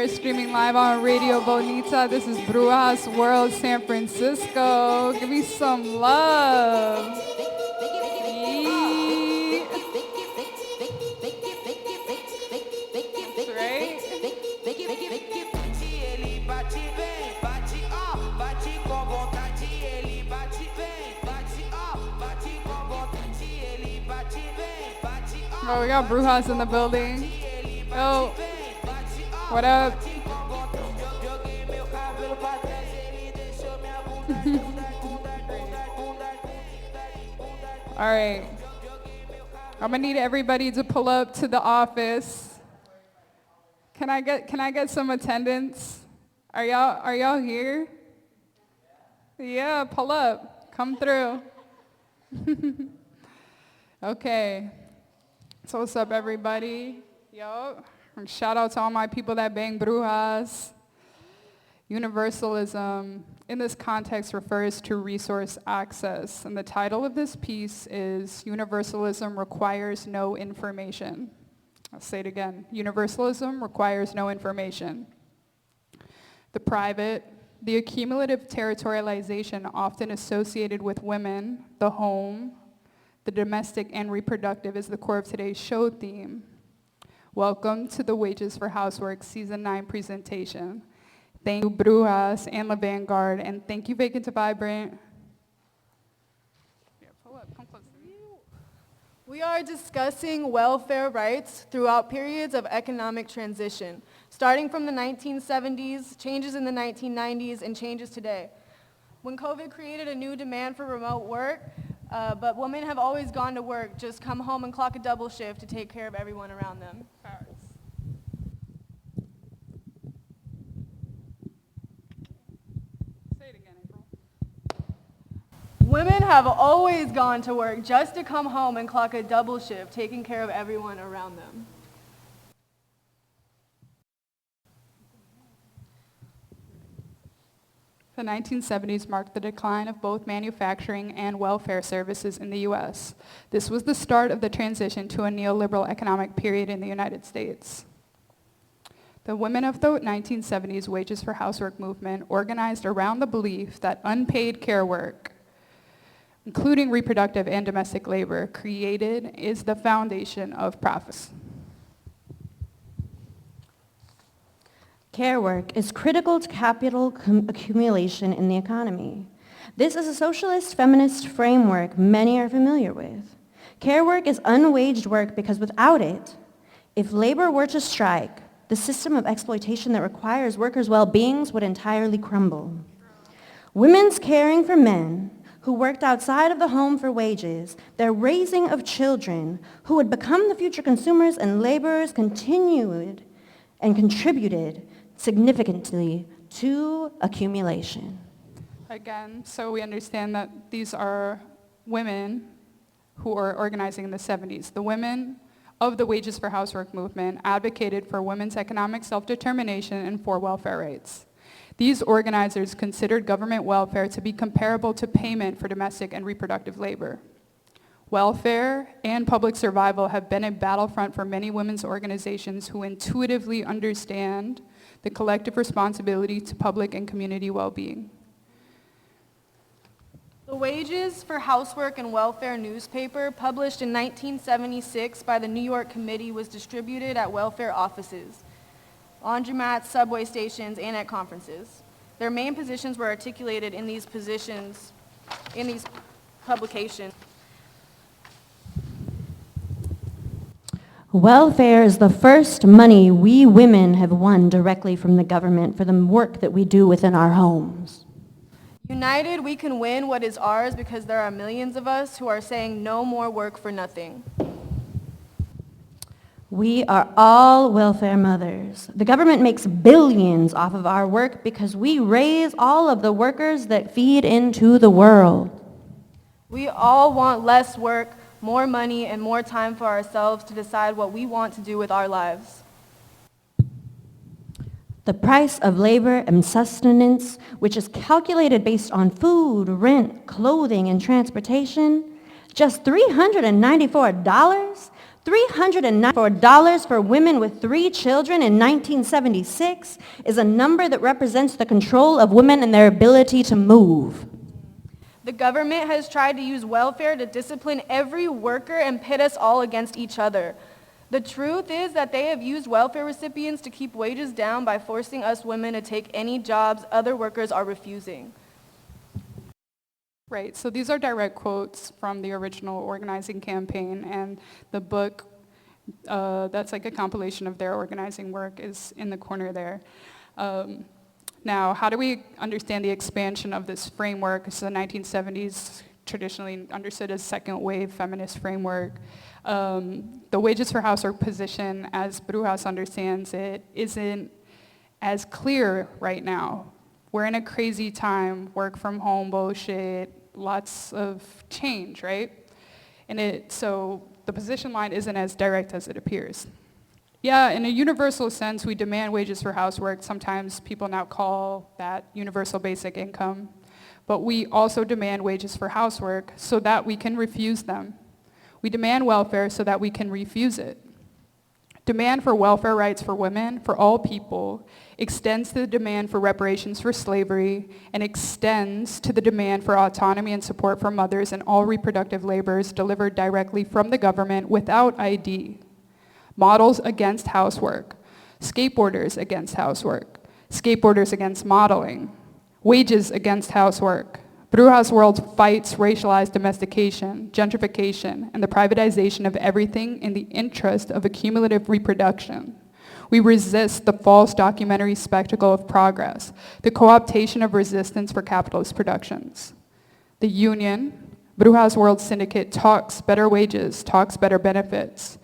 here, streaming live on Radio Bonita. This is Brujas World San Francisco. Give me some love. Yeet. That's right. Oh, we got Brujas in the building. Yo, what up? All right. I'm gonna need everybody to pull up to the office. Can I get some attendance? Are y'all here? Yeah, pull up. Come through. Okay. So what's up, everybody? Yo, shout out to all my people that bang Brujas. Universalism in this context refers to resource access, and the title of this piece is Universalism Requires No Information. I'll say it again. Universalism requires no information. The private, the accumulative territorialization often associated with women, the home, the domestic and reproductive is the core of today's show theme. Welcome to the Wages for Housework Season 9 presentation. Thank you, Brujas and La Vanguard, and thank you, Vacant to Vibrant. Yeah, pull up, come closer. We are discussing welfare rights throughout periods of economic transition, starting from the 1970s, changes in the 1990s, and changes today. When COVID created a new demand for remote work, but women have always gone to work, just come home and clock a double shift to take care of everyone around them. Say it again, April. Women have always gone to work just to come home and clock a double shift, taking care of everyone around them. The 1970s marked the decline of both manufacturing and welfare services in the U.S. This was the start of the transition to a neoliberal economic period in the United States. The women of the 1970s Wages for Housework movement organized around the belief that unpaid care work, including reproductive and domestic labor, is the foundation of profits. Care work is critical to capital accumulation in the economy. This is a socialist feminist framework many are familiar with. Care work is unwaged work because without it, if labor were to strike, the system of exploitation that requires workers' well-beings would entirely crumble. Women's caring for men who worked outside of the home for wages, their raising of children who would become the future consumers and laborers continued and contributed significantly to accumulation. Again, so we understand that these are women who are organizing in the 70s. The women of the Wages for Housework movement advocated for women's economic self-determination and for welfare rights. These organizers considered government welfare to be comparable to payment for domestic and reproductive labor. Welfare and public survival have been a battlefront for many women's organizations who intuitively understand the collective responsibility to public and community well-being. The Wages for Housework and Welfare newspaper, published in 1976 by the New York Committee, was distributed at welfare offices, laundromats, subway stations, and at conferences. Their main positions were articulated in these publications. Welfare is the first money we women have won directly from the government for the work that we do within our homes. United, we can win what is ours because there are millions of us who are saying no more work for nothing. We are all welfare mothers. The government makes billions off of our work because we raise all of the workers that feed into the world. We all want less work, more money, and more time for ourselves to decide what we want to do with our lives. The price of labor and sustenance, which is calculated based on food, rent, clothing, and transportation, just $394, $394 for women with 3 children in 1976 is a number that represents the control of women and their ability to move. The government has tried to use welfare to discipline every worker and pit us all against each other. The truth is that they have used welfare recipients to keep wages down by forcing us women to take any jobs other workers are refusing. Right, so these are direct quotes from the original organizing campaign, and the book that's like a compilation of their organizing work is in the corner there. Now, how do we understand the expansion of this framework? So the 1970s, traditionally understood as second wave feminist framework. The wages for housework position, as Brujas understands it, isn't as clear right now. We're in a crazy time, work from home bullshit, lots of change, right? So the position line isn't as direct as it appears. Yeah, in a universal sense, we demand wages for housework. Sometimes people now call that universal basic income. But we also demand wages for housework so that we can refuse them. We demand welfare so that we can refuse it. Demand for welfare rights for women, for all people, extends to the demand for reparations for slavery and extends to the demand for autonomy and support for mothers and all reproductive labors delivered directly from the government without ID. Models against housework, skateboarders against housework, skateboarders against modeling, wages against housework. Brujas World fights racialized domestication, gentrification, and the privatization of everything in the interest of accumulative reproduction. We resist the false documentary spectacle of progress, the co-optation of resistance for capitalist productions. The union, Brujas World Syndicate, talks better wages, talks better benefits,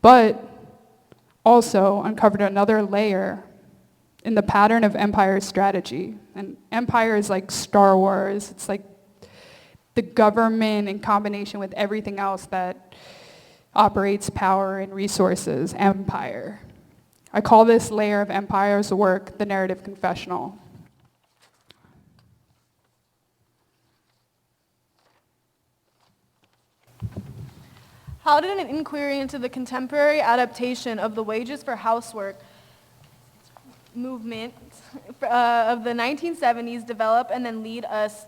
but also uncovered another layer in the pattern of empire strategy. And empire is like Star Wars. It's like the government in combination with everything else that operates power and resources, empire. I call this layer of empire's work the narrative confessional. How did an inquiry into the contemporary adaptation of the wages for housework movement of the 1970s develop and then lead us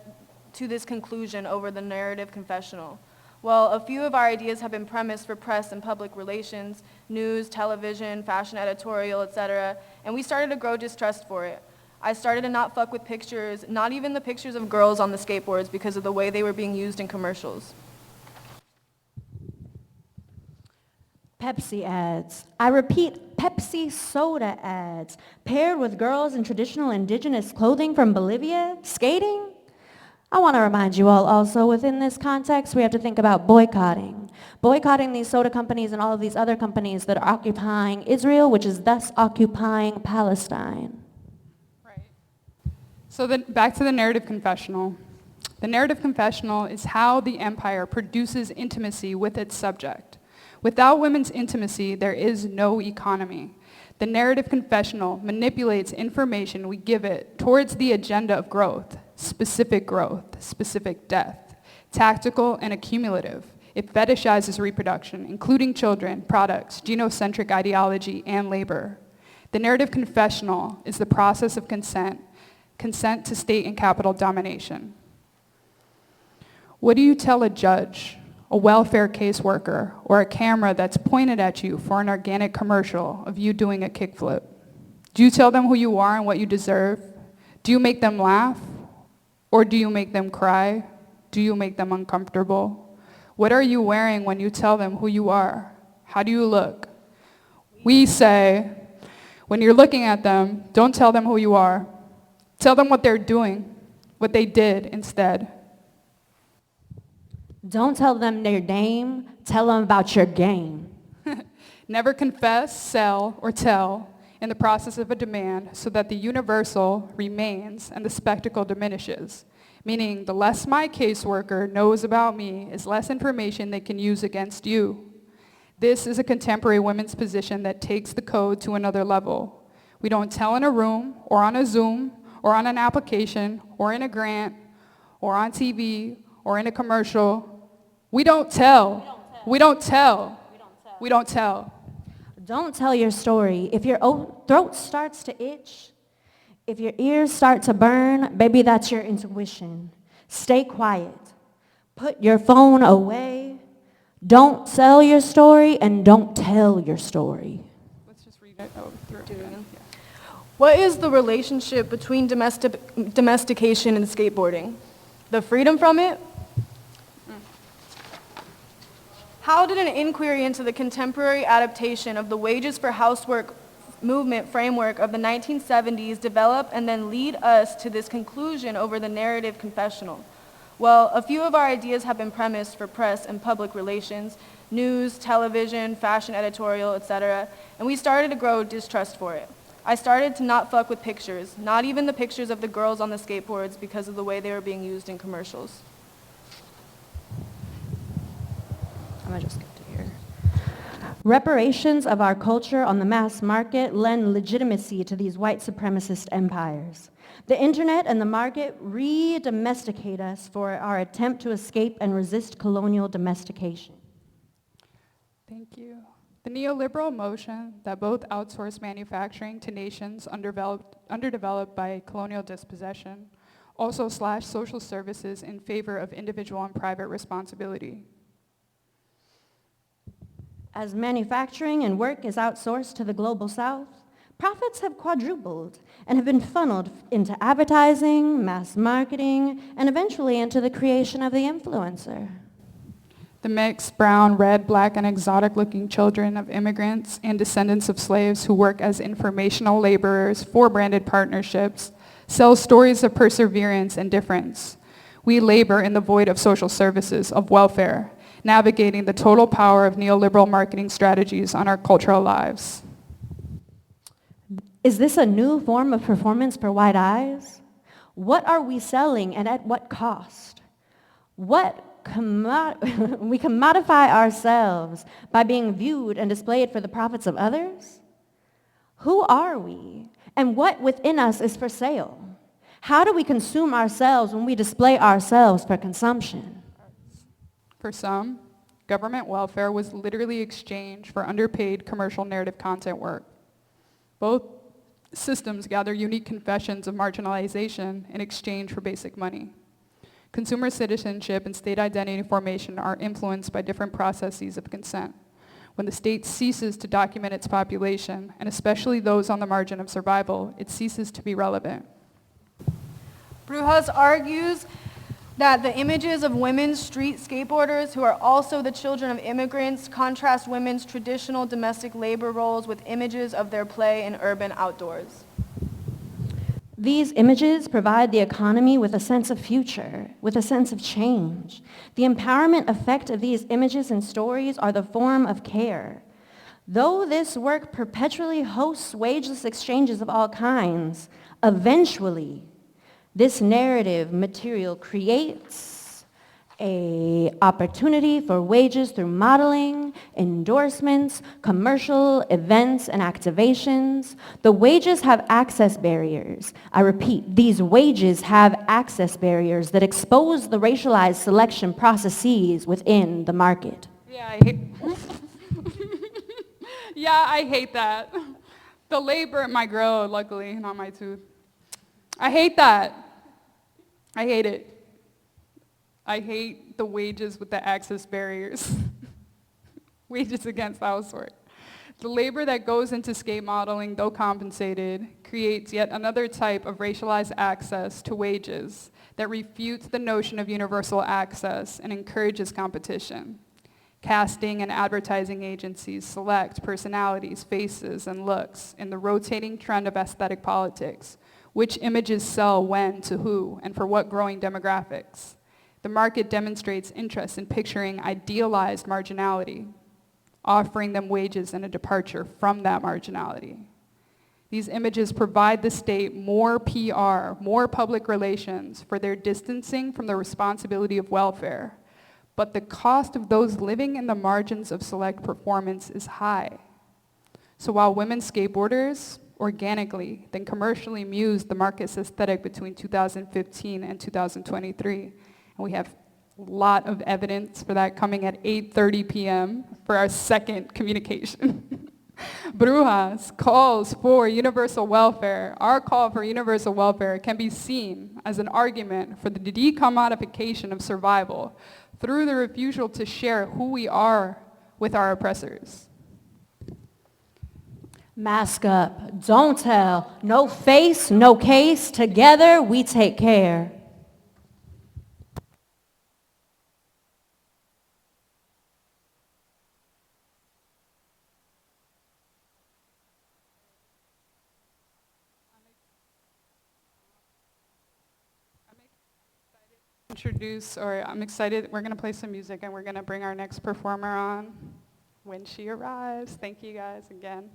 to this conclusion over the narrative confessional? Well, a few of our ideas have been premised for press and public relations, news, television, fashion editorial, etc., and we started to grow distrust for it. I started to not fuck with pictures, not even the pictures of girls on the skateboards, because of the way they were being used in commercials. Pepsi ads. I repeat, Pepsi soda ads, paired with girls in traditional indigenous clothing from Bolivia, skating. I want to remind you all also, within this context, we have to think about boycotting. Boycotting these soda companies and all of these other companies that are occupying Israel, which is thus occupying Palestine. Right. So then back to the narrative confessional. The narrative confessional is how the empire produces intimacy with its subject. Without women's intimacy, there is no economy. The narrative confessional manipulates information we give it towards the agenda of growth, specific death, tactical and accumulative. It fetishizes reproduction, including children, products, genocentric ideology, and labor. The narrative confessional is the process of consent to state and capital domination. What do you tell a judge, a welfare caseworker, or a camera that's pointed at you for an organic commercial of you doing a kickflip? Do you tell them who you are and what you deserve? Do you make them laugh? Or do you make them cry? Do you make them uncomfortable? What are you wearing when you tell them who you are? How do you look? We say, when you're looking at them, don't tell them who you are. Tell them what they're doing, what they did instead. Don't tell them their name, tell them about your game. Never confess, sell, or tell in the process of a demand so that the universal remains and the spectacle diminishes. Meaning, the less my caseworker knows about me is less information they can use against you. This is a contemporary women's position that takes the code to another level. We don't tell in a room, or on a Zoom, or on an application, or in a grant, or on TV, or in a commercial. We don't tell. We don't tell. we don't tell. Don't tell your story. If your throat starts to itch, if your ears start to burn, baby, that's your intuition. Stay quiet. Put your phone away. Don't sell your story and don't tell your story. Let's just read it through again. Yeah. What is the relationship between domestication and skateboarding? The freedom from it? How did an inquiry into the contemporary adaptation of the wages for housework movement framework of the 1970s develop and then lead us to this conclusion over the narrative confessional? Well, a few of our ideas have been premised for press and public relations, news, television, fashion editorial, etc., and we started to grow distrust for it. I started to not fuck with pictures, not even the pictures of the girls on the skateboards because of the way they were being used in commercials. I'm gonna just skip to here. Reparations of our culture on the mass market lend legitimacy to these white supremacist empires. The internet and the market re-domesticate us for our attempt to escape and resist colonial domestication. Thank you. The neoliberal motion that both outsource manufacturing to nations underdeveloped by colonial dispossession also slash social services in favor of individual and private responsibility. As manufacturing and work is outsourced to the global south, profits have quadrupled and have been funneled into advertising, mass marketing, and eventually into the creation of the influencer. The mixed brown, red, black, and exotic-looking children of immigrants and descendants of slaves who work as informational laborers for branded partnerships sell stories of perseverance and difference. We labor in the void of social services, of welfare, navigating the total power of neoliberal marketing strategies on our cultural lives. Is this a new form of performance for white eyes? What are we selling and at what cost? We commodify ourselves by being viewed and displayed for the profits of others? Who are we? And what within us is for sale? How do we consume ourselves when we display ourselves for consumption? For some, government welfare was literally exchanged for underpaid commercial narrative content work. Both systems gather unique confessions of marginalization in exchange for basic money. Consumer citizenship and state identity formation are influenced by different processes of consent. When the state ceases to document its population, and especially those on the margin of survival, it ceases to be relevant. Brujas argues that the images of women street skateboarders who are also the children of immigrants contrast women's traditional domestic labor roles with images of their play in urban outdoors. These images provide the economy with a sense of future, with a sense of change. The empowerment effect of these images and stories are the form of care. Though this work perpetually hosts wageless exchanges of all kinds, eventually, this narrative material creates an opportunity for wages through modeling, endorsements, commercial events, and activations. The wages have access barriers. I repeat, these wages have access barriers that expose the racialized selection processes within the market. Yeah, I hate that. The labor, my grill, luckily, not my tooth. I hate that. I hate it. I hate the wages with the access barriers. Wages against outsource. The labor that goes into skate modeling, though compensated, creates yet another type of racialized access to wages that refutes the notion of universal access and encourages competition. Casting and advertising agencies select personalities, faces, and looks in the rotating trend of aesthetic politics. Which images sell when, to who, and for what growing demographics. The market demonstrates interest in picturing idealized marginality, offering them wages and a departure from that marginality. These images provide the state more PR, more public relations for their distancing from the responsibility of welfare. But the cost of those living in the margins of select performance is high. So while women skateboarders organically, then commercially mused the market's aesthetic between 2015 and 2023. And we have lot of evidence for that coming at 8:30 p.m. for our second communication. Brujas calls for universal welfare. Our call for universal welfare can be seen as an argument for the decommodification of survival through the refusal to share who we are with our oppressors. Mask up, don't tell, no face, no case, together we take care. I'm excited, we're gonna play some music and we're gonna bring our next performer on when she arrives. Thank you guys again.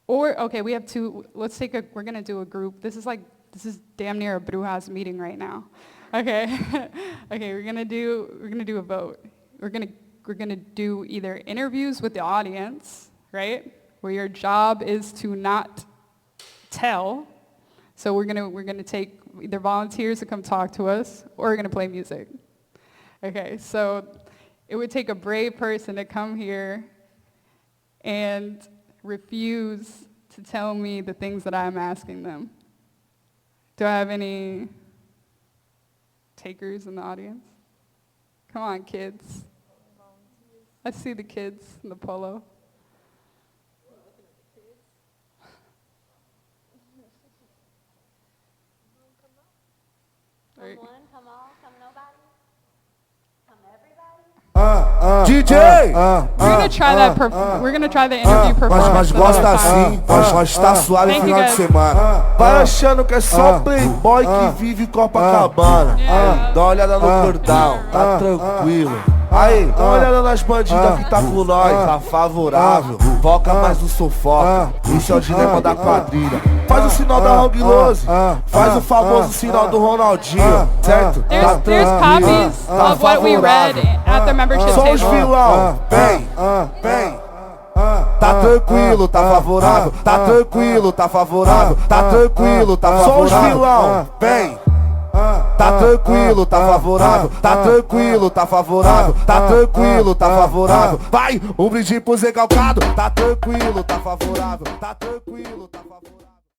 Okay, we have two, we're gonna do a group. This is damn near a Brujas meeting right now. Okay, okay, we're gonna do a vote. We're gonna do either interviews with the audience, right? Where your job is to not tell. So we're gonna take either volunteers to come talk to us, or we're gonna play music. Okay, so it would take a brave person to come here and refuse to tell me the things that I'm asking them. Do I have any takers in the audience? Come on, kids. I see the kids in the polo. Come one, come all, come nobody, come everybody. DJ! We're gonna try the interview performance. Nós gosta assim, nós tá suave Thank you, final de guys. semana. Vai achando que é só playboy que vive em Copacabana. Dá uma olhada no cordão, tá tranquilo. Aí, dá uma olhada nas bandidas que tá com nós, tá favorável. Foca mais no sufoca, isso é o dilema da quadrilha. Faz o sinal da Hong Lose, faz o famoso sinal do Ronaldinho, certo? There's copies of what we read at the membership Só os table. vilão, vem. Tá tranquilo, tá favorável. Tá tranquilo, tá favorável. Tá tranquilo, tá favorável. Só os vilão, vem. Tá tranquilo, tá favorável. Tá tranquilo, tá favorável. Tá tranquilo, tá favorável. Vai, um brinde pro Zé Calcado. Tá tranquilo, tá favorável. Tá tranquilo, tá favorável.